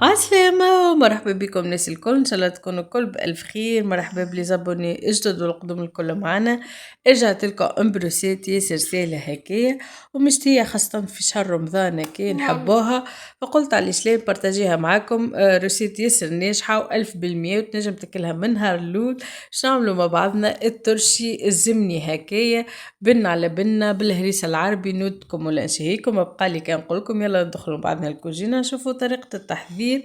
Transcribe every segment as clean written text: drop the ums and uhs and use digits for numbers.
عسلامة ومرحبا بكم ناس الكل، ان شاء الله تكونوا الكل بألف خير. مرحبا بليزابوني اجدد والقدم الكل معنا. رجعت لكم امبروسيت ياسر سهلة هكايا ومشتية خاصة في شهر رمضان هكايا نحبوها، فقلت علاش لا بارتاجيها معاكم. روسيت ياسر ناجحة و1000% وتنجم تاكلها من نهار الأول. باش نعملوا مع بعضنا الترشي الزمني هكايا بن على بنة بالهريسة العربي. نودكم ولا نشهيكم بقالي كان نقولكم يلا ندخلوا بعضنا الكوجينة نشوفوا طريقة التحضير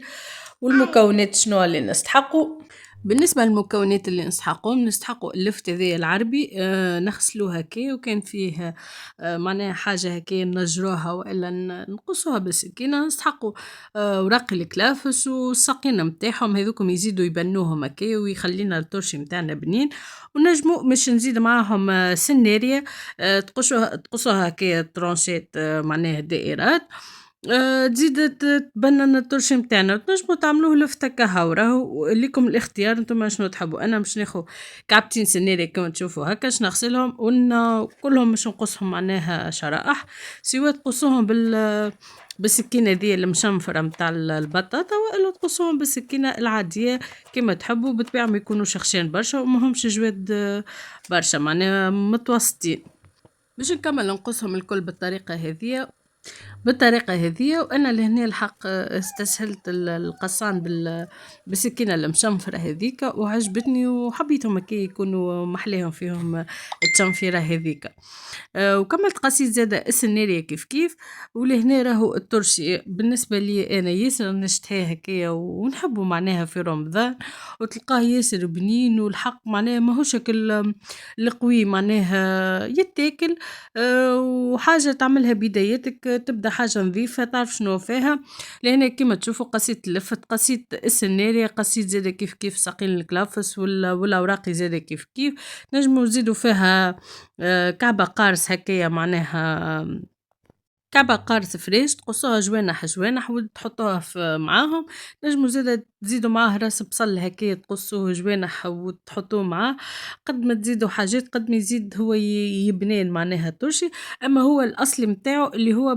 والمكونات شنو اللي نستحقوا. بالنسبة للمكونات اللي نستحقوا اللفت هذايا العربي، نغسلوها هكا وكان فيه معناها حاجة هكا نجروها والا نقصوها بالسكينة. نستحقوا ورق الكلافس والساقين متاعهم هذوكم يزيدوا يبنوهم هكا ويخلينا الترشي متاعنا بنين. ونجمو مش نزيد معاهم سنارية، تقصوها هكا ترونشات، معناها دائرات. تزيد تبنن الترشي متاعنا تنجمو تعملوه لفتة كهو، راهو ليكم الاختيار نتوما شنو تحبوا. انا باش ناخذ كعبتين سناري كما تشوفوا هكا، باش نغسلهم كلهم مش نقصهم معناها شرائح، سواء تقصوهم بالسكينة دي المشنفرة متاع البطاطا وإلا تقصوهم بالسكينة العادية كما تحبوا. بالطبيعة ما يكونوا شخشين برشا ومهمش جواد برشا، معناها متوسطين. باش نكمل نقصهم الكل بالطريقة هذه. وأنا لهنا الحق استسهلت القصان بالسكينة المشنفرة هذيك وعجبتني وحبيتهم كي يكونوا محليهم فيهم التشنفيرة هذيك. وكملت قصيد زادة السنارية كيف ولهنا راهو الترشي بالنسبة لي أنا ياسر نشتهيه هكايا ونحبه معناها في رمضان، وتلقاه ياسر بنين والحق معناها ماهوش القوي، معناها يتاكل. وحاجة تعملها بدايتك تبدا حاجة نظيفة تعرف شنو فيها. لهنا كما تشوفوا قصيت اللفت، قصيت السنارية، قصيت زادة كيف ساقين الكلافس والأوراق زادة كيف نجمو نزيدو فيها كعبة قارص هكايا، معناها كعبة قارص فريش تقصوها جوانح وتحطوها معاهم. نجمو زادة تزيدو معاه راس بصل هكايا تقصوه جوانح وتحطوه معاه. قد ما تزيدو حاجات قد ما يزيد هو يبنين معناها الترشي. اما هو الاصلي متاعو اللي هو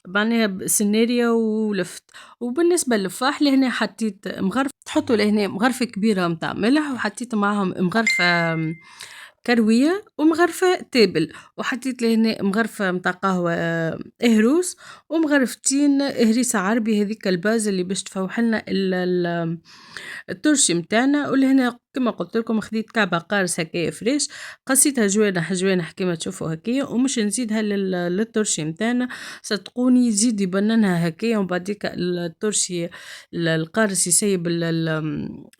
معناها سناريا ولفت. وبالنسبة للفاح لهنا حطيت مغرفة، تحطوا لهنا مغرفة كبيرة متاع ملح، وحطيت معاهم مغرفة كروية ومغرفة تابل، وحطيت لهنا مغرفة متاع قهوة اهروس، ومغرفتين هريسة عربي هذيك الباز اللي باش تفوحلنا الترشي متاعنا. ولهنا كما قلت لكم خديت كعبة قارص هكايا فريش، قصيتها جوانح كما تشوفوا هكايا، ومش نزيدها للترشي متاعنا. صدقوني يزيد يبننها هكايا، وبعديك الترشي القارص يسيب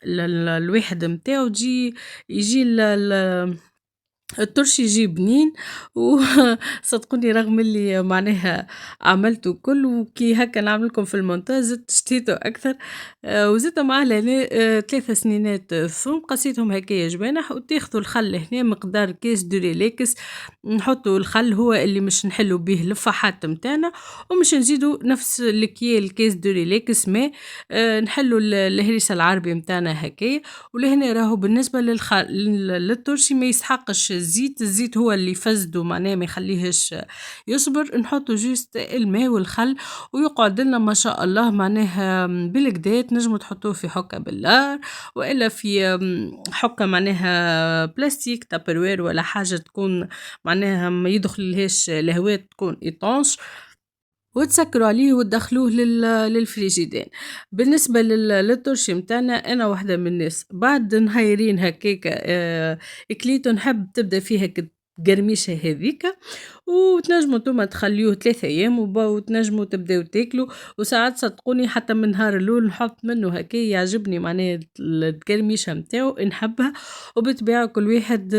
الواحد متاعو يجي الترشي يجي بنين. وصدقوني رغم اللي معناها عملته كل وكي هكا نعملكم في المونتاج زدت شتيته أكثر. وزدت معاه لهنا 3 سنينات ثوم قصيتهم هكايا جوانح. وتاخذوا الخل هنا مقدار كيس دوريلاكس، نحطوا الخل هو اللي مش نحلوا به الفحات متاعنا، ومش نزيدوا نفس الكيال كيس دوريلاكس ماء. نحلوا الهريسة العربي متاعنا هكايا. ولهنا راهو بالنسبة للترشي ما يسحقش الزيت هو اللي يفزدو، معناه ما يخليهش يصبر. نحطو جوست الماء والخل ويقعد لنا ما شاء الله، معناها بالكدا تنجموا تحطوه في حكة باللار والا في حكة معناها بلاستيك تابروير ولا حاجة تكون معناها ما يدخلهاش الهواء، تكون إيطانش، وتسكروا عليه وتدخلوه للفريجيدان. بالنسبة للترشي متاعنا أنا واحدة من الناس بعد نهيرين هكاك كليتو نحب تبدأ فيها قرميشة هذيكا، وتنجموا نتوما تخليوه 3 أيام وتنجموا تبداو تاكلوا. وساعات صدقوني حتى من نهار الأول نحط منه هكا يعجبني، معناه القرميشة متاعو نحبها. وبالطبيعة كل واحد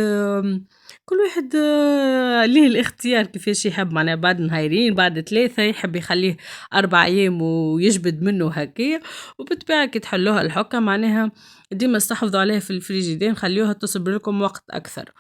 ليه الاختيار كيفاش يحب، معناها بعد نهارين بعد 3 يحب يخليه 4 أيام ويجبد منه هكايا. وبالطبيعة كي تحلوها الحكة معناها ديما استحفظوا عليها في الفريجيدان، خليوها تصبر لكم وقت أكثر.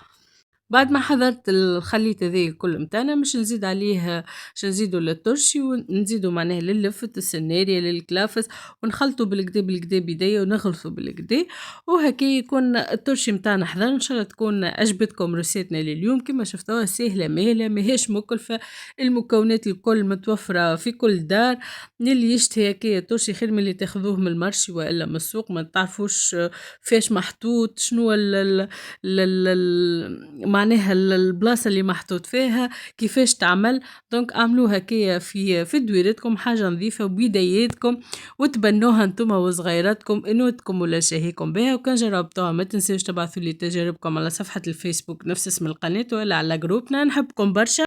بعد ما حضرت الخليط هذايا الكل متاعنا باش نزيد عليه باش نزيدو للترشي ونزيدو معناها للفت السناريا للكلافس ونخلطو بالكدا بالكدا بيديا ونغرفو بالكدا وهكا يكون الترشي متاعنا حضر. ان شاء الله تكون عجبتكم روسيتنا لليوم كما شفتوها سهله ماهله ماهيش مكلفه، المكونات الكل متوفره في كل دار. اللي يشتهي هكايا الترشي خير من اللي تاخذوه من المرشي والا من السوق ما تعرفوش فاش محطوط شنو معناها البلاصة اللي محطوط فيها كيفاش تعمل. دونك اعملوها هكايا في دويرتكم حاجة نظيفة بيدياتكم وتبنوها انتم وصغيراتكم انوتكم ولا شهيكم بها. وكان جربتوها ما تنسيوش تبعثوا لي تجاربكم على صفحة الفيسبوك نفس اسم القناة ولا على جروبنا. نحبكم برشا.